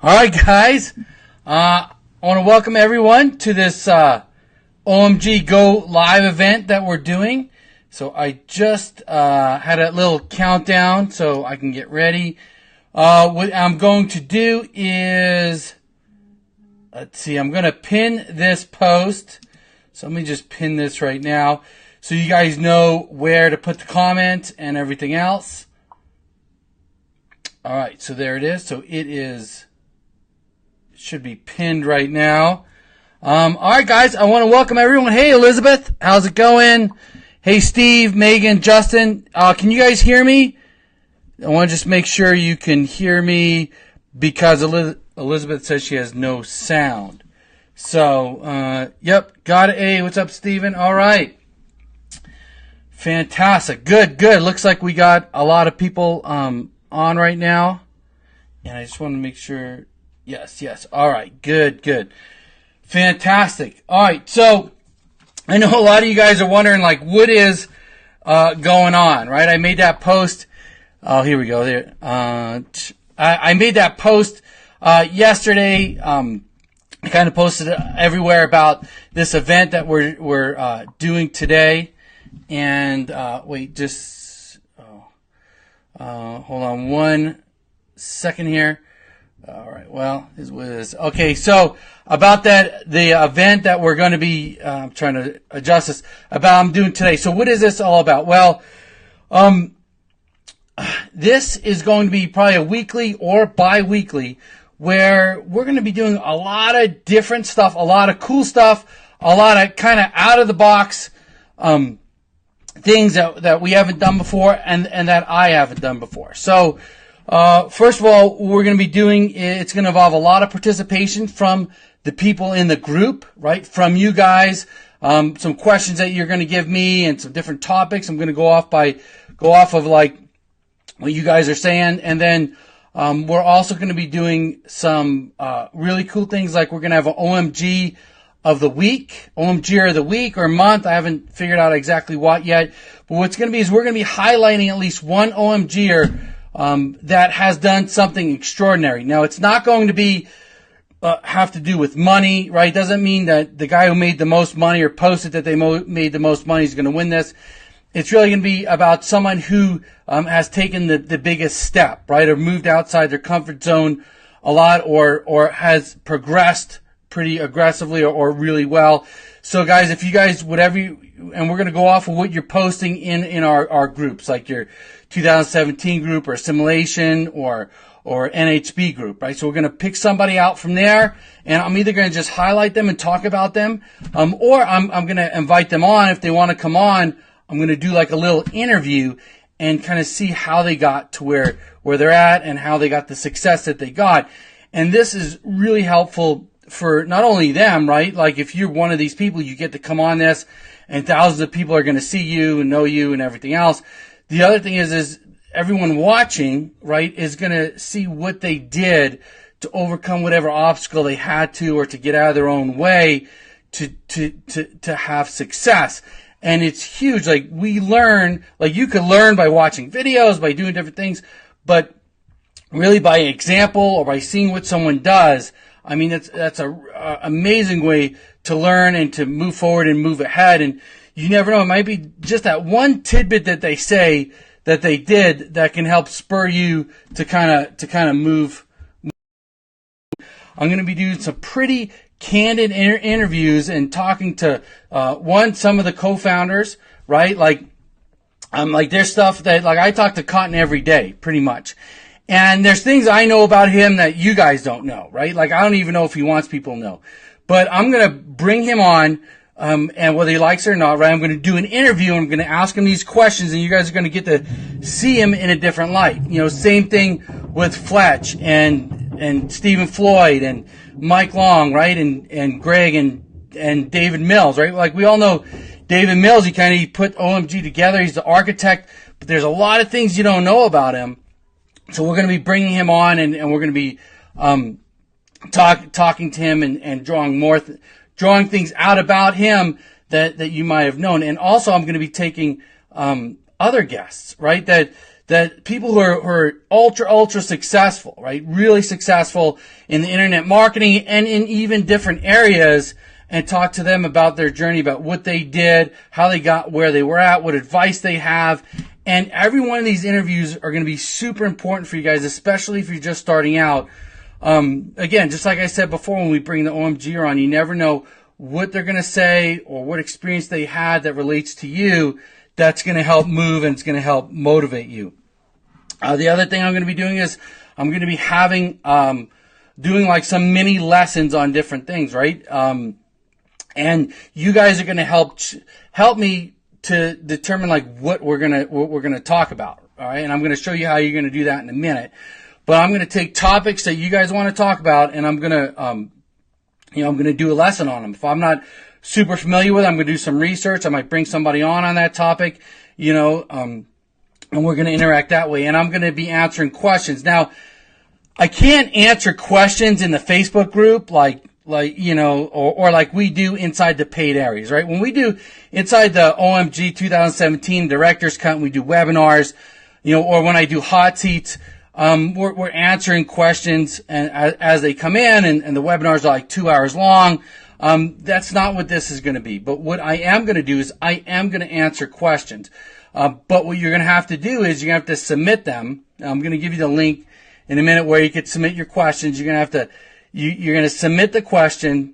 All right, guys. I want to welcome everyone to this OMG Go live event that we're doing. So I just had a little countdown so I can get ready. What I'm going to do is, let's see, I'm going to pin this post. So let me just pin this right now so you guys know where to put the comment and everything else. All right, so there it is. So it should be pinned right now. All right, guys, I want to welcome everyone. Hey, Elizabeth, how's it going? Hey, Steve, Megan, Justin, can you guys hear me? I want to just make sure you can hear me because Elizabeth says she has no sound. So, yep, got it. Hey, what's up, Steven? All right. Fantastic. Good. Looks like we got a lot of people on right now. And I just want to make sure. Yes. All right. Good. Fantastic. All right. So I know a lot of you guys are wondering, like, what is going on, right? I made that post. Oh, here we go. There. I made that post yesterday. I kind of posted it everywhere about this event that we're doing today. And wait, just hold on 1 second here. All right. Well, this was okay. So about the event that we're going to be trying to adjust this about I'm doing today. So what is this all about? Well, this is going to be probably a weekly or bi-weekly where we're going to be doing a lot of different stuff, a lot of cool stuff, a lot of kind of out of the box things that we haven't done before and that I haven't done before. So. First of all, what we're going to be doing, it's going to involve a lot of participation from the people in the group, right? From you guys, some questions that you're going to give me and some different topics. I'm going to go off of like what you guys are saying. And then, we're also going to be doing some, really cool things. Like we're going to have an OMG of the week, OMG of the week or month. I haven't figured out exactly what yet, but what's going to be is we're going to be highlighting at least one OMGer that has done something extraordinary. Now, it's not going to be have to do with money, right? It doesn't mean that the guy who made the most money or posted that they made the most money is going to win this. It's really going to be about someone who has taken the biggest step, right, or moved outside their comfort zone a lot, or has progressed pretty aggressively or really well. So, guys, if you guys and we're going to go off of what you're posting in our groups, like your 2017 group or assimilation or NHB group, right? So we're going to pick somebody out from there, and I'm either going to just highlight them and talk about them, or I'm going to invite them on. If they want to come on, I'm going to do like a little interview and kind of see how they got to where they're at and how they got the success that they got. And this is really helpful for not only them, right? Like if you're one of these people, you get to come on this and thousands of people are going to see you and know you and everything else. The other thing is everyone watching, right, is going to see what they did to overcome whatever obstacle they had to or to get out of their own way to have success. And it's huge. Like we learn, like you could learn by watching videos, by doing different things, but really by example or by seeing what someone does. I mean, that's a amazing way to learn and to move forward and move ahead. And you never know. It might be just that one tidbit that they say that they did that can help spur you to kind of move. I'm going to be doing some pretty candid interviews and talking to some of the co-founders, right? Like there's stuff that like I talk to Cotton every day, pretty much. And there's things I know about him that you guys don't know, right? Like I don't even know if he wants people to know. But I'm going to bring him on, and whether he likes it or not, right? I'm going to do an interview and I'm going to ask him these questions and you guys are going to get to see him in a different light. You know, same thing with Fletch and Stephen Floyd and Mike Long, right? And Greg and David Mills, right? Like we all know David Mills, he put OMG together. He's the architect, but there's a lot of things you don't know about him. So we're going to be bringing him on and we're going to be talking to him and drawing things out about him that you might have known. And also I'm going to be taking other guests, right, that that people who are ultra successful, right? Really successful in the internet marketing and in even different areas, and talk to them about their journey, about what they did, how they got where they were at, what advice they have. And every one of these interviews are going to be super important for you guys, especially if you're just starting out. Again, just like I said before, when we bring the OMGer on, you never know what they're going to say or what experience they had that relates to you that's going to help move and it's going to help motivate you. The other thing I'm going to be doing is I'm going to be having, doing like some mini lessons on different things, right? And you guys are going to help me to determine like what we're going to talk about. All right. And I'm going to show you how you're going to do that in a minute, but I'm going to take topics that you guys want to talk about, and I'm going to, I'm going to do a lesson on them. If I'm not super familiar with it, I'm going to do some research. I might bring somebody on that topic, and we're going to interact that way. And I'm going to be answering questions. Now, I can't answer questions in the Facebook group like like we do inside the paid areas, right? When we do inside the OMG 2017 Director's Cut, we do webinars, or when I do hot seats, we're answering questions and as they come in, and the webinars are like 2 hours long. That's not what this is going to be. But what I am going to do is I am going to answer questions. But what you're going to have to do is you're going to have to submit them. I'm going to give you the link in a minute where you can submit your questions. You're going to have to, you're going to submit the question,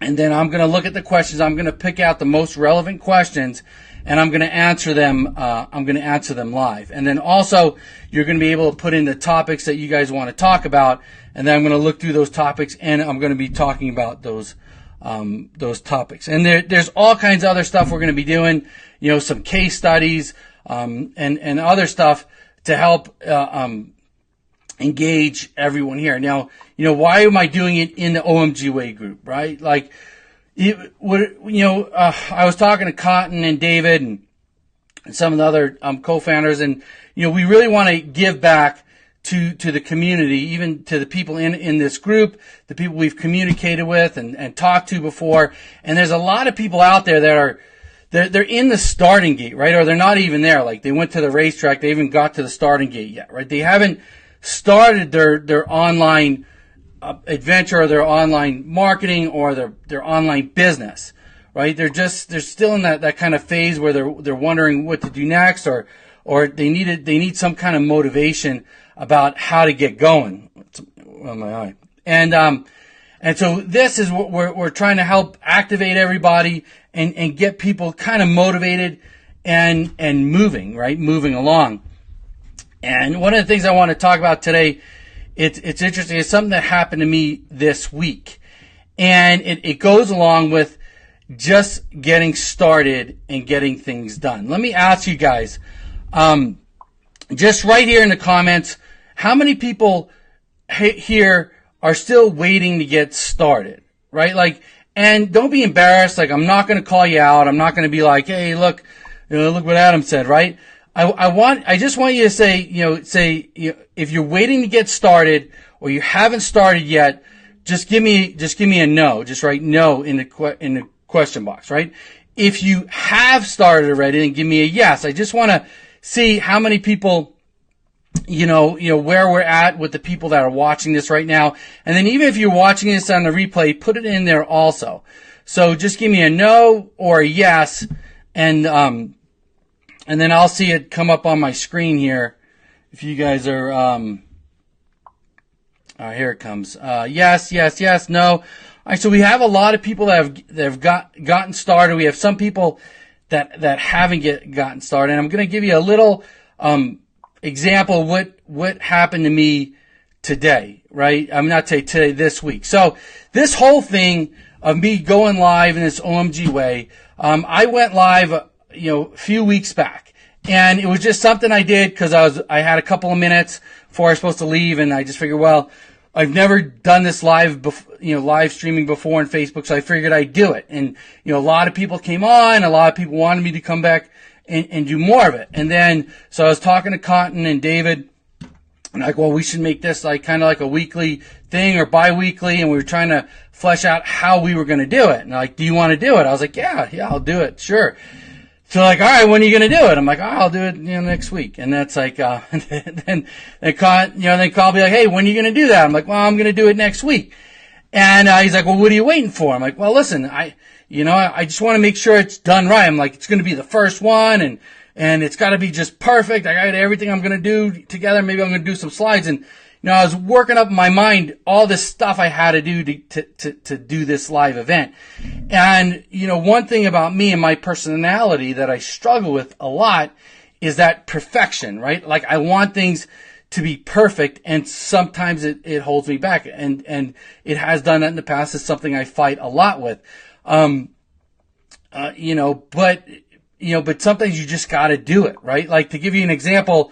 and then I'm going to look at the questions. I'm going to pick out the most relevant questions, and I'm going to answer them. I'm going to answer them live. And then also you're going to be able to put in the topics that you guys want to talk about, and then I'm going to look through those topics, and I'm going to be talking about those topics. And there's all kinds of other stuff we're going to be doing, some case studies, and other stuff to help, engage everyone here. Now, why am I doing it in the OMG Way group, right? Like, I was talking to Cotton and David and some of the other, co-founders, and, we really want to give back to the community, even to the people in this group, the people we've communicated with and talked to before. And there's a lot of people out there that they're in the starting gate, right? Or they're not even there. Like, they went to the racetrack, they haven't got to the starting gate yet, right? They haven't started their online adventure or their online marketing or their online business, right? They're still in that kind of phase where they're wondering what to do next, or they need some kind of motivation about how to get going. On my eye. And so this is what we're trying to help activate everybody and get people kind of motivated and moving, right? Moving along. And one of the things I want to talk about today, it's interesting. It's something that happened to me this week. And it goes along with just getting started and getting things done. Let me ask you guys, just right here in the comments, how many people here are still waiting to get started, right? Like, and don't be embarrassed. Like, I'm not going to call you out. I'm not going to be like, hey, look what Adam said, right? I just want you to say, if you're waiting to get started or you haven't started yet, just give me a no. Just write no in the question box, right? If you have started already, then give me a yes. I just want to see how many people, where we're at with the people that are watching this right now. And then even if you're watching this on the replay, put it in there also. So just give me a no or a yes, and then I'll see it come up on my screen here. If you guys are, here it comes. Yes, no. All right, so we have a lot of people that have gotten started. We have some people that haven't gotten started. And I'm going to give you a little example of what happened to me today, right? I'm not today, this week. So this whole thing of me going live in this OMG way, I went live, a few weeks back, and it was just something I did because I had a couple of minutes before I was supposed to leave, and I just figured, well, I've never done this live streaming before on Facebook, so I figured I'd do it. And, a lot of people came on, a lot of people wanted me to come back and do more of it. And then, so I was talking to Cotton and David, and like, well, we should make this like kind of like a weekly thing or bi-weekly, and we were trying to flesh out how we were going to do it. And like, do you want to do it? I was like, yeah, I'll do it, sure. So like, all right, when are you going to do it? I'm like, oh, I'll do it, next week. And that's like, then they call, they call me like, hey, when are you going to do that? I'm like, well, I'm going to do it next week. And he's like, well, what are you waiting for? I'm like, well, listen, I just want to make sure it's done right. I'm like, it's going to be the first one, and it's got to be just perfect. I got everything I'm going to do together. Maybe I'm going to do some slides. And, I was working up in my mind all this stuff I had to do to do this live event. And, one thing about me and my personality that I struggle with a lot is that perfection, right? Like, I want things to be perfect, and sometimes it holds me back. And it has done that in the past. It's something I fight a lot with. But sometimes you just got to do it, right? Like, to give you an example,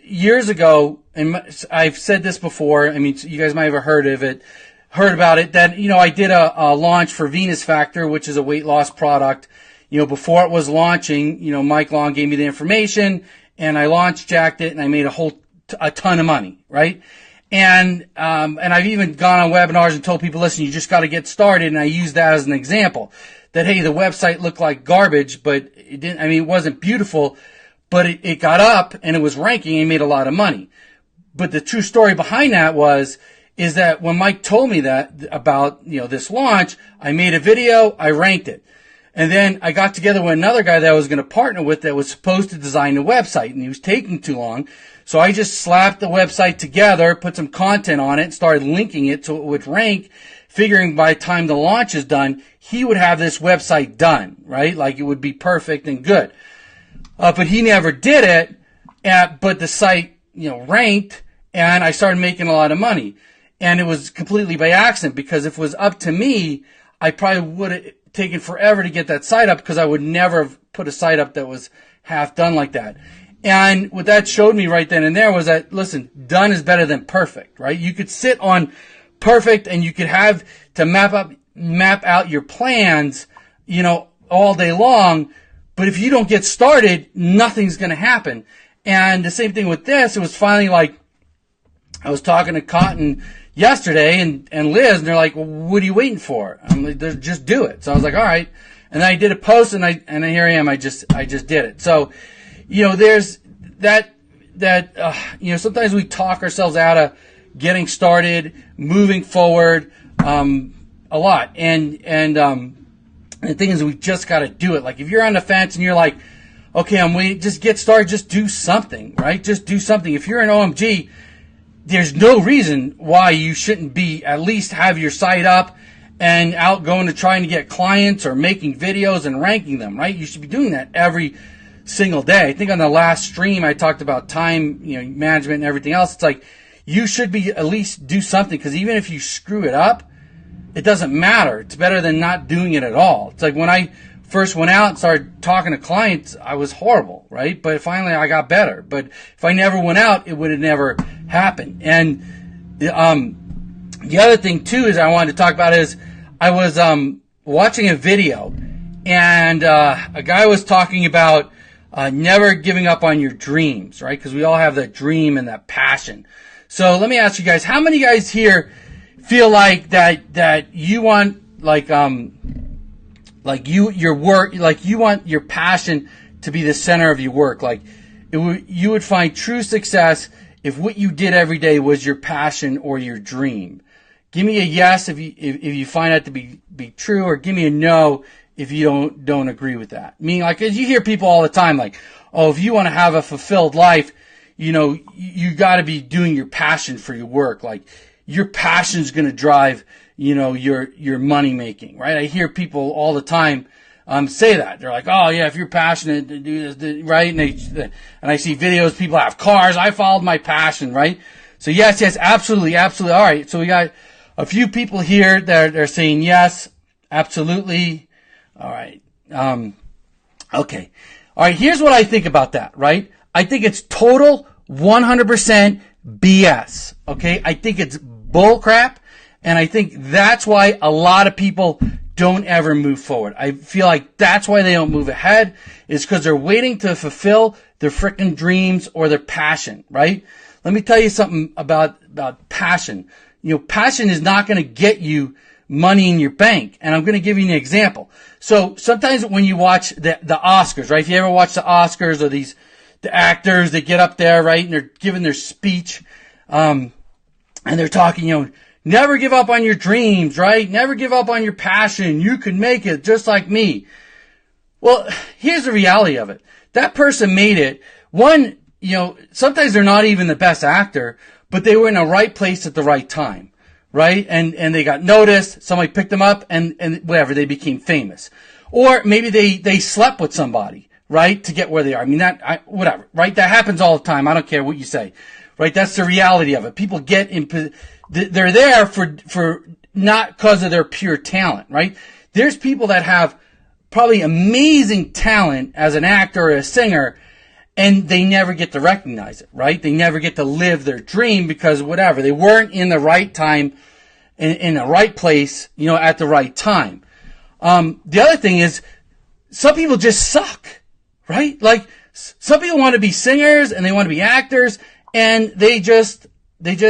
years ago, and I've said this before, I mean, you guys might have heard about it, that, I did a launch for Venus Factor, which is a weight loss product. Before it was launching, Mike Long gave me the information, and I jacked it, and I made a ton of money, right? And I've even gone on webinars and told people, listen, you just got to get started. And I use that as an example that, hey, the website looked like garbage, but it didn't, it wasn't beautiful, but it got up and it was ranking and made a lot of money. But the true story behind that is that when Mike told me that about, this launch, I made a video, I ranked it. And then I got together with another guy that I was going to partner with that was supposed to design the website, and he was taking too long. So I just slapped the website together, put some content on it, and started linking it so it would rank, figuring by the time the launch is done, he would have this website done, right? Like, it would be perfect and good. But he never did it, but the site, ranked, and I started making a lot of money. And it was completely by accident, because if it was up to me, I probably would have taken forever to get that site up, because I would never have put a site up that was half done like that. And what that showed me right then and there was that, listen, done is better than perfect, right? You could sit on perfect, and you could have to map out your plans, all day long. But if you don't get started, nothing's going to happen. And the same thing with this. It was finally like, I was talking to Cotton yesterday and Liz, and they're like, well, what are you waiting for? I'm like, just do it. So I was like, all right. And then I did a post, and here I am. I just did it. So, there's that, sometimes we talk ourselves out of getting started, moving forward, a lot. And the thing is, we just got to do it. Like, if you're on the fence and you're like, okay, I'm waiting, just get started, just do something, right? Just do something. If you're an OMG, there's no reason why you shouldn't be, at least have your site up and out going to trying to get clients or making videos and ranking them, right? You should be doing that every single day. I think on the last stream, I talked about time, management and everything else. It's like, you should be at least do something, because even if you screw it up, it doesn't matter. It's better than not doing it at all. It's like when I first went out and started talking to clients, I was horrible, right? But finally I got better. But if I never went out, it would have never happened. And the other thing too is I wanted to talk about is I was watching a video, and a guy was talking about never giving up on your dreams, right? Because we all have that dream and that passion. So let me ask you guys, how many guys here feel like that you want your work, like you want your passion to be the center of your work? Like, you would find true success if what you did every day was your passion or your dream. Give me a yes if you find that to be true, or give me a no if you don't agree with that. Meaning, like, as you hear people all the time, like, oh, if you want to have a fulfilled life, you got to be doing your passion for your work. Like, your passion is going to drive, your money making, right? I hear people all the time say that. They're like, oh yeah, if you're passionate to do this, right? And I see videos, people have cars. I followed my passion, right? So yes, absolutely. All right. So we got a few people here that are saying yes, absolutely. All right. Okay. All right. Here's what I think about that, right? I think it's total 100% BS. Okay. I think it's bullcrap. And I think that's why a lot of people don't ever move forward. I feel like that's why they don't move ahead, is because they're waiting to fulfill their freaking dreams or their passion, right? Let me tell you something about passion. Passion is not going to get you money in your bank. And I'm going to give you an example. So sometimes when you watch the Oscars, right? If you ever watch the Oscars or the actors, they get up there, right? And they're giving their speech, and they're talking, never give up on your dreams, right? Never give up on your passion. You can make it just like me. Well, here's the reality of it. That person made it. One, sometimes they're not even the best actor, but they were in the right place at the right time, right? And they got noticed. Somebody picked them up and whatever, they became famous. Or maybe they slept with somebody, right? To get where they are. I mean, whatever, right? That happens all the time. I don't care what you say, right? That's the reality of it. People get they're there for not because of their pure talent, right? There's people that have probably amazing talent as an actor or a singer, and they never get to recognize it, right? They never get to live their dream because whatever, they weren't in the right time, in the right place, at the right time. The other thing is, some people just suck, right? Like, some people want to be singers and they want to be actors, and they just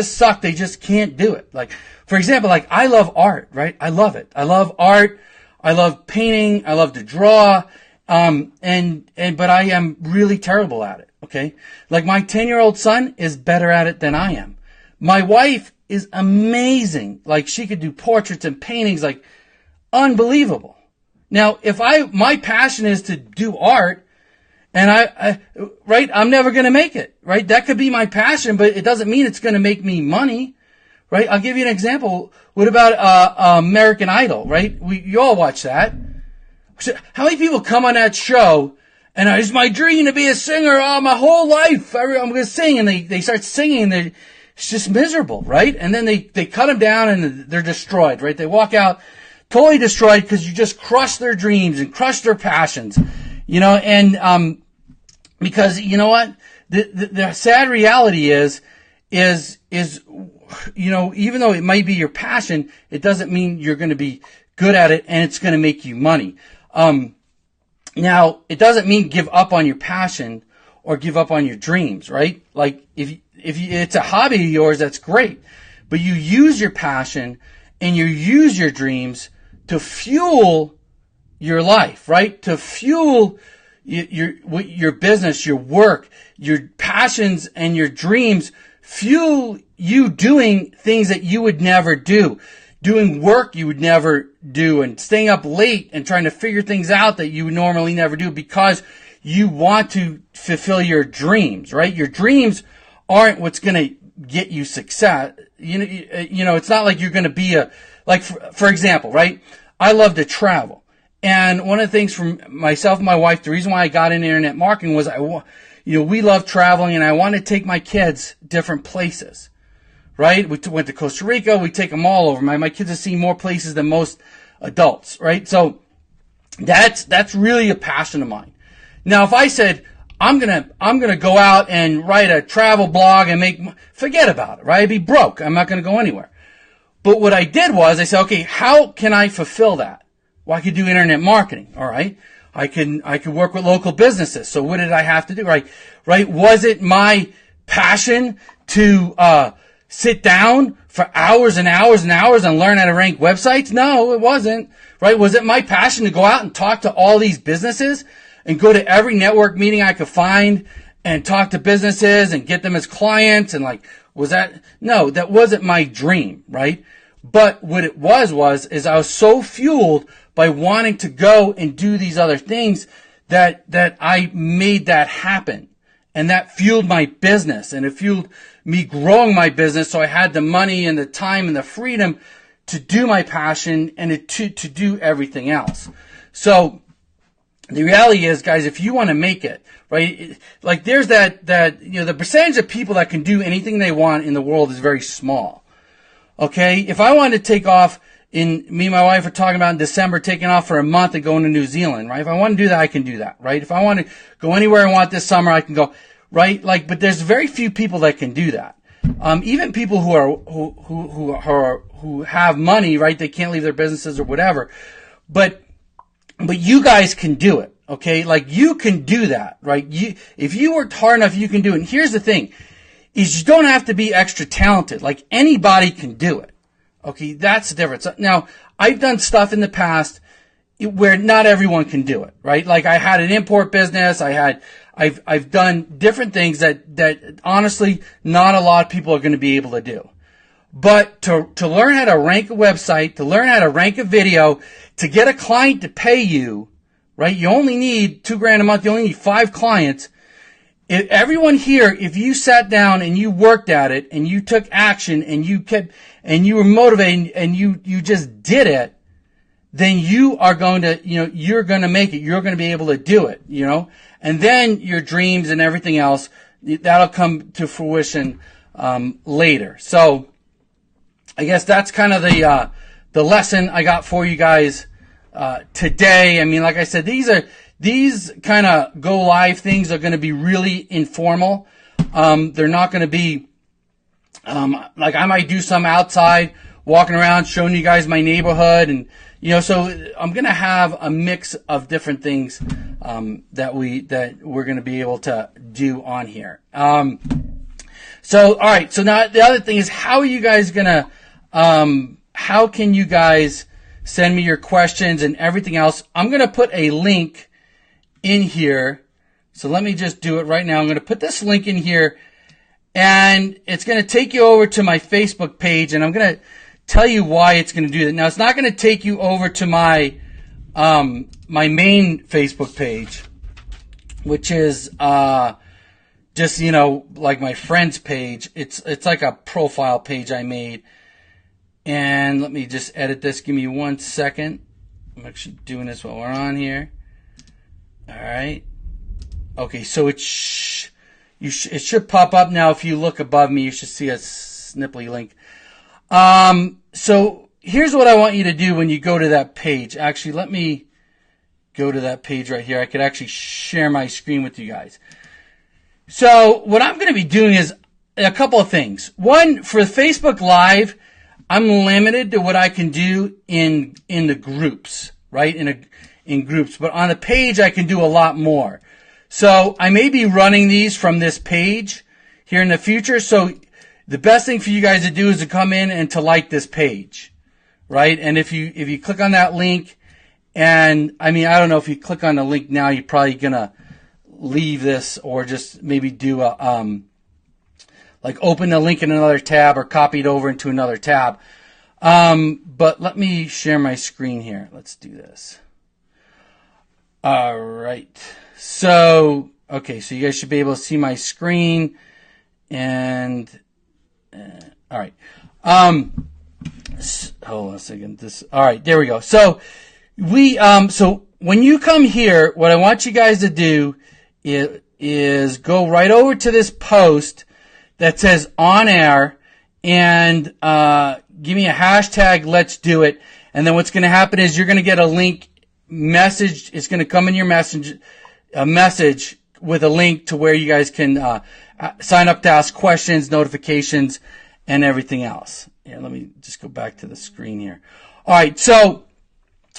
suck. They just can't do it. Like, for example, like, I love art, right? I love it. I love art. I love painting. I love to draw. But I am really terrible at it. Okay. Like, my 10-year-old son is better at it than I am. My wife is amazing. Like, she could do portraits and paintings, like, unbelievable. Now, if my passion is to do art, and right, I'm never going to make it, right? That could be my passion, but it doesn't mean it's going to make me money, right? I'll give you an example. What about, American Idol, right? You all watch that. How many people come on that show and it's my dream to be a singer, my whole life, I'm going to sing, and they start singing, and it's just miserable, right? And then they cut them down and they're destroyed, right? They walk out totally destroyed because you just crushed their dreams and crushed their passions, and, because you know what? The sad reality is, even though it might be your passion, it doesn't mean you're going to be good at it and it's going to make you money. Now, it doesn't mean give up on your passion or give up on your dreams, right? Like, if it's a hobby of yours, that's great. But you use your passion and you use your dreams to fuel your life, right? To fuel your business, your work, your passions and your dreams fuel you doing things that you would never do, doing work you would never do, and staying up late and trying to figure things out that you would normally never do because you want to fulfill your dreams, right? Your dreams aren't what's going to get you success. It's not like you're going to be for example, right? I love to travel. And one of the things from myself and my wife, the reason why I got into internet marketing was we love traveling, and I want to take my kids different places, right? We went to Costa Rica. We take them all over. My kids have seen more places than most adults, right? So that's really a passion of mine. Now, if I said, I'm gonna go out and write a travel blog and forget about it, right? I'd be broke. I'm not gonna go anywhere. But what I did was I said, okay, how can I fulfill that? Well, I could do internet marketing, all right? I could work with local businesses. So what did I have to do, right? Right? Was it my passion to sit down for hours and hours and hours and learn how to rank websites? No, it wasn't, right? Was it my passion to go out and talk to all these businesses and go to every network meeting I could find and talk to businesses and get them as clients? And no, that wasn't my dream, right? But what it was I was so fueled by wanting to go and do these other things that I made that happen. And that fueled my business, and it fueled me growing my business. So I had the money and the time and the freedom to do my passion and to do everything else. So the reality is, guys, if you want to make it, right, like there's the percentage of people that can do anything they want in the world is very small. Okay. If I wanted to take off, me and my wife are talking about in December taking off for a month and going to New Zealand, right? If I want to do that, I can do that, right? If I want to go anywhere I want this summer, I can go, right? But there's very few people that can do that. Even people who have money, right? They can't leave their businesses or whatever. But you guys can do it, okay? Like, you can do that, right? If you worked hard enough, you can do it. And here's the thing, is you don't have to be extra talented. Like, anybody can do it. Okay, that's the difference. Now, I've done stuff in the past where not everyone can do it, right? Like I had an import business. I've done different things that honestly not a lot of people are going to be able to do. But to learn how to rank a website, to learn how to rank a video, to get a client to pay you, right? You only need $2,000 a month. You only need 5 clients. Everyone here, if you sat down and you worked at it and you took action and you were motivated and you just did it, then you are going to, you're going to make it. You're going to be able to do it, and then your dreams and everything else, that'll come to fruition, later. So I guess that's kind of the lesson I got for you guys, today. I mean, like I said, these kind of go live things are going to be really informal. They're not going to be, like I might do some outside walking around showing you guys my neighborhood and, so I'm going to have a mix of different things, that we're going to be able to do on here. So, all right. So now the other thing is, how are you guys going to, how can you guys send me your questions and everything else? I'm going to put a link in here. So let me just do it right now. I'm going to put this link in here and it's going to take you over to my Facebook page, and I'm going to tell you why it's going to do that. Now, it's not going to take you over to my my main Facebook page, which is just like my friend's page. It's like a profile page I made. And let me just edit this. Give me 1 second. I'm actually doing this while we're on here. All right. Okay, so it should pop up now. If you look above me, you should see a snipply link. So here's what I want you to do when you go to that page. Actually, let me go to that page right here. I could actually share my screen with you guys. So what I'm going to be doing is a couple of things. One, for Facebook Live, I'm limited to what I can do in the groups, right? In groups, but on the page, I can do a lot more. So I may be running these from this page here in the future. So the best thing for you guys to do is to come in and to like this page, right? And if you click on that link, and I mean, I don't know if you click on the link now, you're probably gonna leave this or just maybe do a like open the link in another tab or copy it over into another tab. But let me share my screen here. Let's do this. All right. So, okay, so you guys should be able to see my screen, and all right. Hold on a second. All right, there we go. So so when you come here, what I want you guys to do is go right over to this post that says on air, and give me a hashtag, let's do it. And then what's going to happen is you're going to get a link message. It's going to come in your a message with a link to where you guys can sign up to ask questions, notifications, and everything else. Yeah, let me just go back to the screen here. All right, so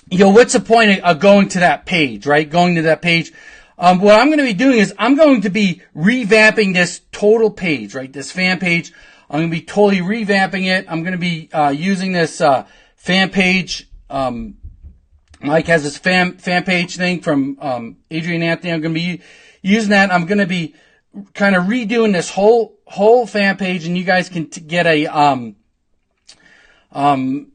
what's the point of going to that page, right? Going to that page. What I'm going to be doing is I'm going to be revamping this total page, right? This fan page. I'm going to be totally revamping it. I'm going to be using this fan page. Mike has this fan page thing from Adrian Anthony. I'm going to be using that. I'm going to be kind of redoing this whole fan page, and you guys can get a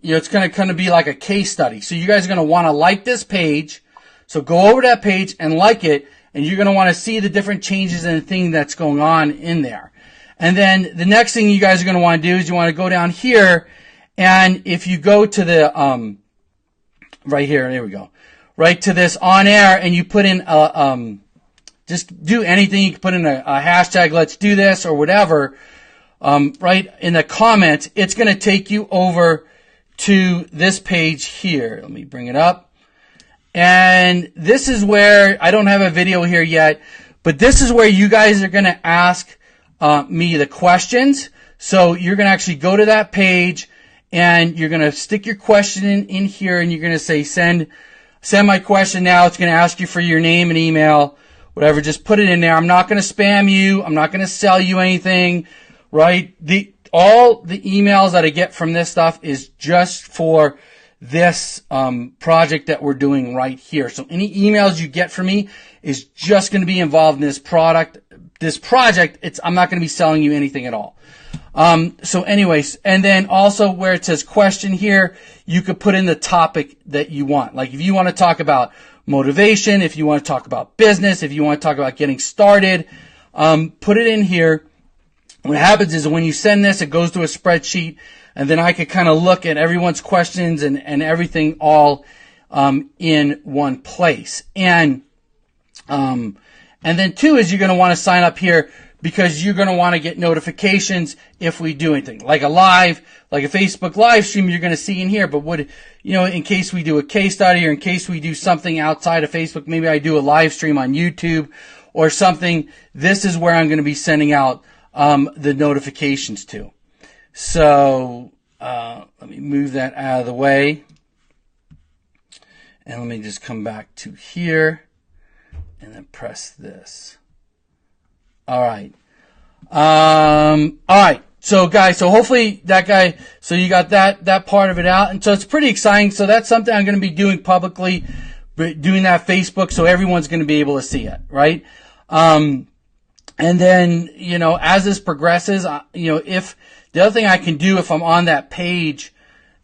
it's going to kind of be like a case study. So you guys are going to want to like this page. So go over that page and like it, and you're going to want to see the different changes and the thing that's going on in there. And then the next thing you guys are going to want to do is you want to go down here, and if you go to the right here, there we go, right to this on air, and you put in just do anything. You can put in a hashtag, let's do this, or whatever. Right in the comments, it's going to take you over to this page here. Let me bring it up. And this is where, I don't have a video here yet, but this is where you guys are going to ask me the questions. So you're going to actually go to that page, and you're going to stick your question in here, and you're going to say, send my question now. It's going to ask you for your name and email, whatever. Just put it in there. I'm not going to spam you. I'm not going to sell you anything, right? all the emails that I get from this stuff is just for this project that we're doing right here. So any emails you get from me is just going to be involved in this project. I'm not going to be selling you anything at all. So anyways, and then also where it says question here, you could put in the topic that you want. Like if you want to talk about motivation, if you want to talk about business, if you want to talk about getting started, put it in here. What happens is when you send this, it goes to a spreadsheet, and then I could kind of look at everyone's questions and everything all in one place. And then two is you're going to want to sign up here because you're going to want to get notifications if we do anything. Like a Facebook live stream you're going to see in here, but in case we do a case study or in case we do something outside of Facebook, maybe I do a live stream on YouTube or something, this is where I'm going to be sending out the notifications to. So let me move that out of the way. And let me just come back to here and then press this. All right. All right. So guys, so hopefully so you got that part of it out. And so it's pretty exciting. So that's something I'm going to be doing publicly, doing that Facebook, so everyone's going to be able to see it, right? And then, as this progresses, if the other thing I can do if I'm on that page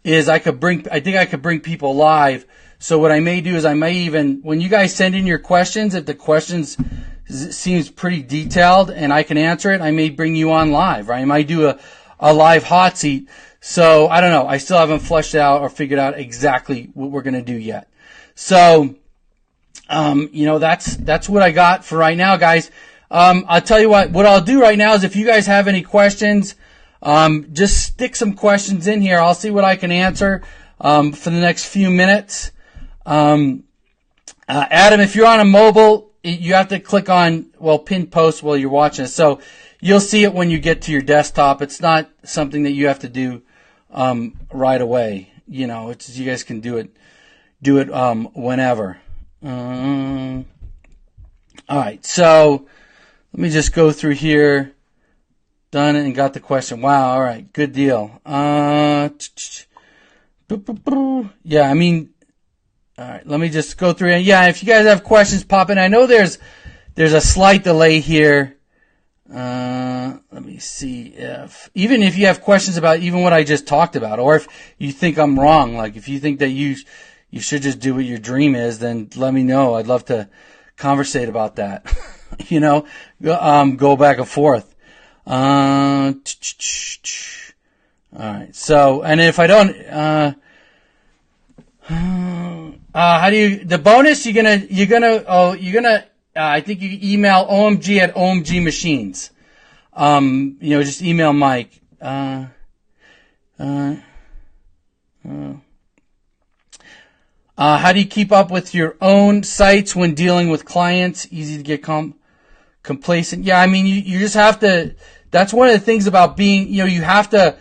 is I think I could bring people live. So what I may do is I may even, when you guys send in your questions, if the questions seems pretty detailed and I can answer it, I may bring you on live, right? I might do a live hot seat. So I don't know. I still haven't fleshed out or figured out exactly what we're going to do yet. So, that's what I got for right now, guys. I'll tell you what I'll do right now is if you guys have any questions, just stick some questions in here. I'll see what I can answer, for the next few minutes. Adam, if you're on a mobile, you have to click on, pin post while you're watching it. So you'll see it when you get to your desktop. It's not something that you have to do, right away. It's, you guys can do it, whenever. All right. So let me just go through here. Done it and got the question. Wow. All right. Good deal. Yeah. All right, let me just go through it. Yeah, if you guys have questions, pop in. I know there's a slight delay here. Let me see even if you have questions about even what I just talked about, or if you think I'm wrong, like if you think that you should just do what your dream is, then let me know. I'd love to conversate about that. Go back and forth. All right. So, and if I don't, how do you, the bonus, you're gonna, I think you email OMG at OMG Machines. Just email Mike. How do you keep up with your own sites when dealing with clients? Easy to get complacent. Yeah, I mean, you just have to, that's one of the things about being, you have to,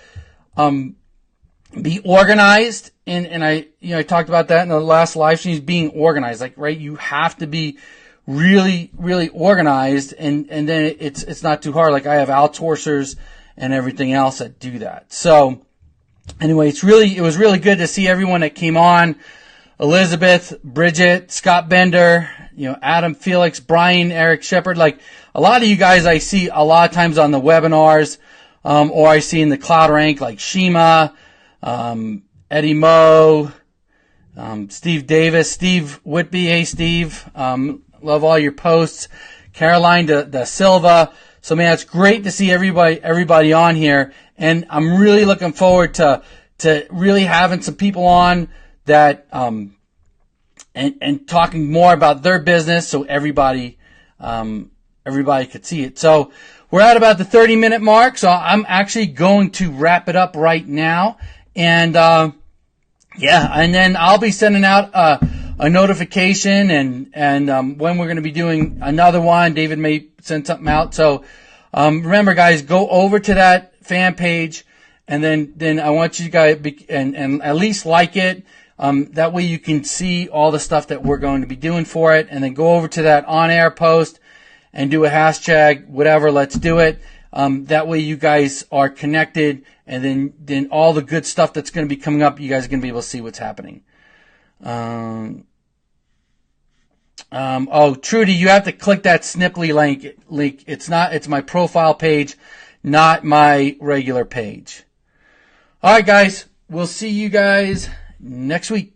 be organized. And I talked about that in the last live stream, is being organized. Like, right, you have to be really, really organized, and then it's not too hard. Like, I have outsourcers and everything else that do that. So anyway, it was really good to see everyone that came on. Elizabeth, Bridget, Scott Bender, Adam, Felix, Brian, Eric Shepard. Like, a lot of you guys I see a lot of times on the webinars, or I see in the cloud rank, like Shima, Eddie Moe, Steve Davis, Steve Whitby. Hey, Steve. Love all your posts. Caroline da Silva. So, man, it's great to see everybody on here. And I'm really looking forward to really having some people on that, and talking more about their business so everybody could see it. So we're at about the 30-minute mark. So I'm actually going to wrap it up right now. And, and then I'll be sending out a notification and when we're going to be doing another one. David may send something out. So, remember, guys, go over to that fan page, and then I want you guys and at least like it. That way you can see all the stuff that we're going to be doing for it, and then go over to that on-air post and do a hashtag, whatever. Let's do it. That way you guys are connected, and then all the good stuff that's going to be coming up, you guys are going to be able to see what's happening. Oh, Trudy, you have to click that Snipply link. It's my profile page, not my regular page. All right, guys. We'll see you guys next week.